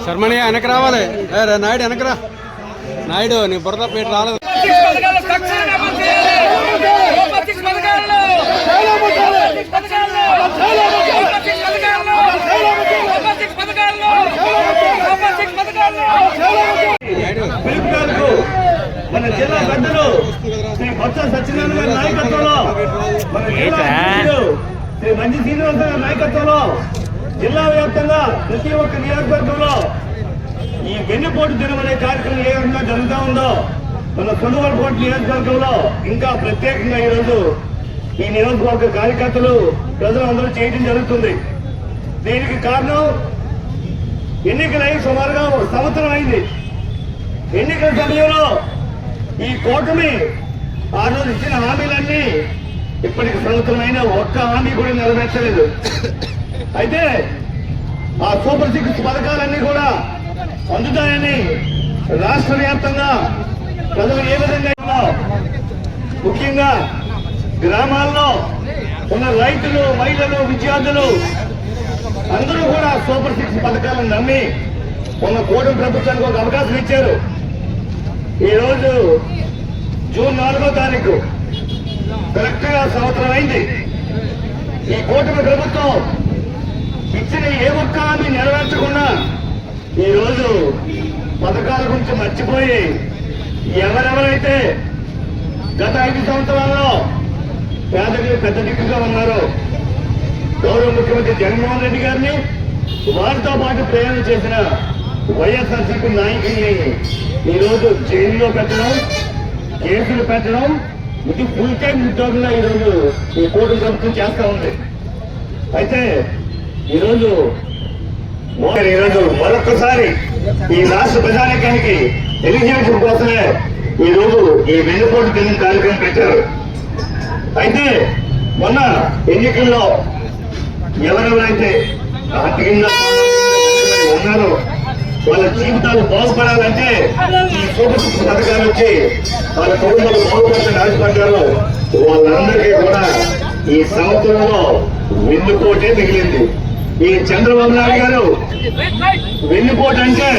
శర్మని వెనక రావాలి. నాయుడు వెనకరా. నాయుడు నీ బురద పేట రాలేదు. మన జిల్లా పెద్దలు శ్రీ బొత్స సత్యనారాయణ గారి నాయకత్వంలో, మన శ్రీ మంచి శ్రీనివాస గారి నాయకత్వంలో జిల్లా వ్యాప్తంగా ప్రతి ఒక్క నియోజకవర్గంలో ఈ వెన్నుపోటు దినం అనే కార్యక్రమం ఏ విధంగా జరుగుతూ ఉందో మన సొంతవరకోట నియోజకవర్గంలో ఇంకా ప్రత్యేకంగా ఈరోజు ఈ నియోజకవర్గ కార్యకర్తలు ప్రజలందరూ చేయడం జరుగుతుంది. దీనికి కారణం ఎన్నికలై సుమారుగా సంవత్సరం అయింది. ఎన్నికల సమయంలో ఈ కూటమి ఆ రోజు ఇచ్చిన హామీలన్నీ ఇప్పటికి సంవత్సరమైన ఒక్క హామీ కూడా నెరవేర్చలేదు. అయితే ఆ సూపర్ 6 పథకాలన్నీ కూడా అందుతాయని రాష్ట్ర వ్యాప్తంగా ప్రజలు ఏ విధంగా, ముఖ్యంగా గ్రామాల్లో ఉన్న రైతులు, మహిళలు, విద్యార్థులు అందరూ కూడా సూపర్ 6 పథకాలను నమ్మి ఉన్న కూటమి ప్రభుత్వానికి ఒక అవకాశం ఇచ్చారు. ఈరోజు జూన్ 4వ తారీఖు కరెక్ట్ గా సంవత్సరం అయింది. ఈ కూటమి ప్రభుత్వం ఇచ్చిన ఏ ఒక్క హామీ నెరవేర్చకుండా ఈరోజు పథకాల గురించి మర్చిపోయి ఎవరెవరైతే గత 5 సంవత్సరాల్లో పేదలకు పెద్ద దిక్కుగా ఉన్నారో గౌరవ ముఖ్యమంత్రి జగన్మోహన్ రెడ్డి గారిని, వారితో పాటు ప్రయాణం చేసిన వైఎస్ఆర్సీపీ నాయకుల్ని ఈరోజు జైల్లో పెట్టడం, కేసులు పెట్టడం, ఇది ఫుల్ టైం ఉద్యోగంగా ఈరోజు ఈ కూటమి ప్రభుత్వం చేస్తా ఉంది. అయితే ఈరోజు మరొకసారి ఈ రాష్ట్ర ప్రజానీకానికి తెలియజేయడం కోసమే ఈరోజు ఈ వెన్నుపోటు దినం కార్యక్రమం పెట్టారు. అయితే మొన్న ఎన్నికల్లో ఎవరెవరైతే ఆర్థికంగా ఉన్నారో వాళ్ళ జీవితాలు బాగుపడాలంటే ఈ సూపర్ 6 పథకాలు వచ్చి వాళ్ళ కుటుంబాలు బాగుపడాలని ఆశపడ్డారు. వాళ్ళందరికీ కూడా ఈ సంవత్సరంలో వెన్నుపోటే మిగిలింది. ఈ చంద్రబాబు నాయుడు గారు వెన్నుపోటు అంటే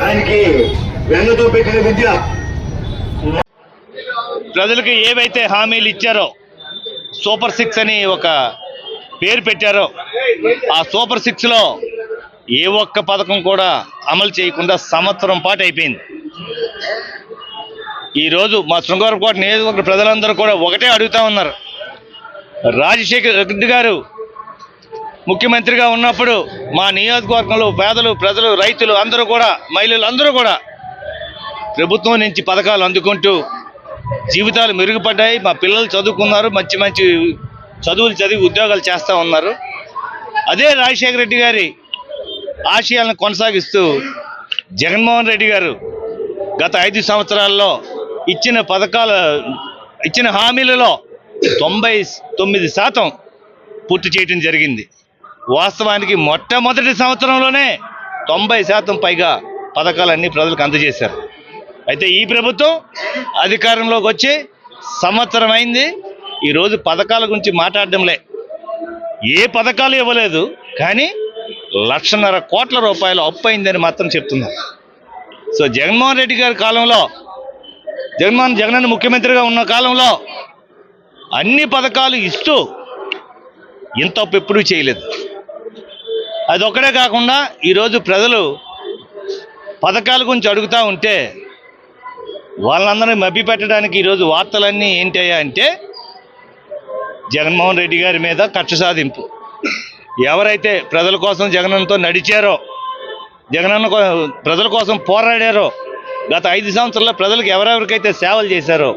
ఆయనకి వెన్నతో పెట్టిన విద్య. ప్రజలకు ఏవైతే హామీలు ఇచ్చారో సూపర్ 6 అని ఒక పేరు పెట్టారో ఆ సూపర్ 6లో ఏ ఒక్క పథకం కూడా అమలు చేయకుండా సంవత్సరం పాటు అయిపోయింది. ఈరోజు మా శృంగారపుకోట నియోజకవర్గ ప్రజలందరూ కూడా ఒకటే అడుగుతా ఉన్నారు. రాజశేఖర రెడ్డి గారు ముఖ్యమంత్రిగా ఉన్నప్పుడు మా నియోజకవర్గంలో పేదలు, ప్రజలు, రైతులు అందరూ కూడా, మహిళలు అందరూ కూడా ప్రభుత్వం నుంచి పథకాలు అందుకుంటూ జీవితాలు మెరుగుపడ్డాయి. మా పిల్లలు చదువుకున్నారు, మంచి మంచి చదువులు చదివి ఉద్యోగాలు చేస్తూ ఉన్నారు. అదే రాజశేఖర రెడ్డి గారి ఆశయాలను కొనసాగిస్తూ జగన్మోహన్ రెడ్డి గారు గత 5 సంవత్సరాల్లో ఇచ్చిన హామీలలో 99% పూర్తి చేయడం జరిగింది. వాస్తవానికి మొట్టమొదటి సంవత్సరంలోనే 90% పైగా పథకాలన్నీ ప్రజలకు అందజేశారు. అయితే ఈ ప్రభుత్వం అధికారంలోకి వచ్చి సంవత్సరం అయింది. ఈరోజు పథకాల గురించి మాట్లాడడంలే, ఏ పథకాలు ఇవ్వలేదు, కానీ 1,50,000 కోట్ల రూపాయలు అప్పు అయిందని మాత్రం చెప్తున్నారు. సో జగన్మోహన్ రెడ్డి గారి కాలంలో జగనన్న ముఖ్యమంత్రిగా ఉన్న కాలంలో అన్ని పథకాలు ఇస్తూ ఇంత అప్పు ఎప్పుడూ చేయలేదు. అది ఒక్కడే కాకుండా ఈరోజు ప్రజలు పథకాల గురించి అడుగుతూ ఉంటే వాళ్ళందరినీ మభ్యపెట్టడానికి ఈరోజు వార్తలన్నీ ఏంటయ్యా అంటే జగన్మోహన్ రెడ్డి గారి మీద కక్ష సాధింపు. ఎవరైతే ప్రజల కోసం జగనన్నతో నడిచారో, జగనన్న ప్రజల కోసం పోరాడారో, గత 5 సంవత్సరాల్లో ప్రజలకు ఎవరెవరికైతే సేవలు చేశారో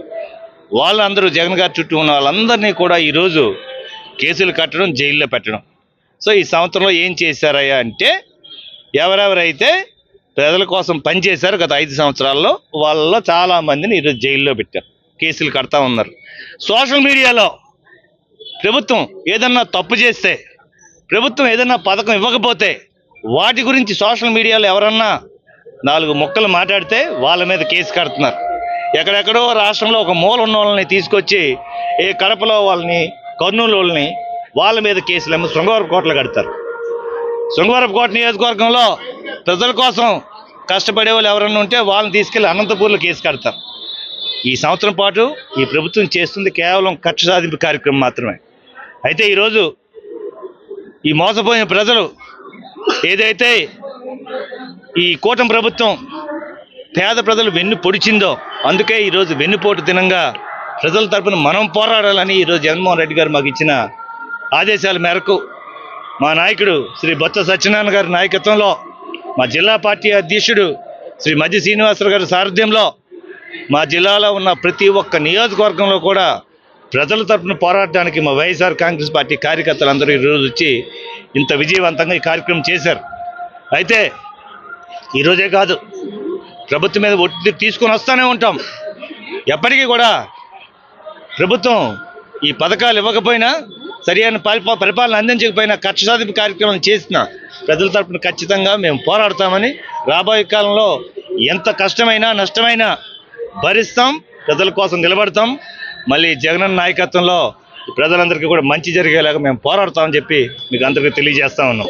వాళ్ళందరూ, జగన్ గారి చుట్టూ ఉన్న వాళ్ళందరినీ కూడా ఈరోజు కేసులు కట్టడం, జైల్లో పెట్టడం. సో ఈ సంవత్సరంలో ఏం చేశారయ్యా అంటే ఎవరెవరైతే ప్రజల కోసం పనిచేశారో గత 5 సంవత్సరాల్లో వాళ్ళలో చాలామందిని ఈరోజు జైల్లో పెట్టారు, కేసులు కడతా ఉన్నారు. సోషల్ మీడియాలో ప్రభుత్వం ఏదన్నా తప్పు చేస్తే, ప్రభుత్వం ఏదన్నా పథకం ఇవ్వకపోతే వాటి గురించి సోషల్ మీడియాలో ఎవరన్నా 4 ముక్కలు మాట్లాడితే వాళ్ళ మీద కేసు కడుతున్నారు. ఎక్కడెక్కడో రాష్ట్రంలో ఒక మూల ఉన్న వాళ్ళని తీసుకొచ్చి కడపలో వాళ్ళని, కర్నూలు వాళ్ళని, వాళ్ళ మీద కేసులేమో శృంగారపుకోటలో కడతారు. శృంగవరపుకోట నియోజకవర్గంలో ప్రజల కోసం కష్టపడే వాళ్ళు ఎవరన్నా ఉంటే వాళ్ళని తీసుకెళ్లి అనంతపూర్లో కేసు కడతారు. ఈ సంవత్సరం పాటు ఈ ప్రభుత్వం చేస్తుంది కేవలం కక్ష సాధింపు కార్యక్రమం మాత్రమే. అయితే ఈరోజు ఈ మోసపోయిన ప్రజలు ఏదైతే ఈ కూటమి ప్రభుత్వం పేద ప్రజలు వెన్ను పొడిచిందో, అందుకే ఈరోజు వెన్నుపోటు దినంగా ప్రజల తరపున మనం పోరాడాలని ఈరోజు జగన్మోహన్ రెడ్డి గారు మాకు ఇచ్చిన ఆదేశాల మేరకు మా నాయకుడు శ్రీ బొత్స సత్యనారాయణ గారి నాయకత్వంలో, మా జిల్లా పార్టీ అధ్యక్షుడు శ్రీ మధ్య శ్రీనివాసరావు గారి సారథ్యంలో మా జిల్లాలో ఉన్న ప్రతి ఒక్క నియోజకవర్గంలో కూడా ప్రజల తరపున పోరాడడానికి మా వైఎస్ఆర్ కాంగ్రెస్ పార్టీ కార్యకర్తలందరూ ఈరోజు వచ్చి ఇంత విజయవంతంగా ఈ కార్యక్రమం చేశారు. అయితే ఈరోజే కాదు, ప్రభుత్వం మీద ఒత్తిడి తీసుకొని వస్తూనే ఉంటాం. ఎప్పటికీ కూడా ప్రభుత్వం ఈ పథకాలు ఇవ్వకపోయినా, సరైన పరిపాలన అందించకపోయినా, కక్ష సాధింపు కార్యక్రమం చేసిన ప్రజల తరపున ఖచ్చితంగా మేము పోరాడతామని, రాబోయే కాలంలో ఎంత కష్టమైనా నష్టమైనా భరిస్తాం, ప్రజల కోసం నిలబడతాం. మళ్ళీ జగనన్న నాయకత్వంలో ప్రజలందరికీ కూడా మంచి జరిగేలాగా మేము పోరాడతామని చెప్పి మీకు అందరికీ తెలియజేస్తా ఉన్నాం.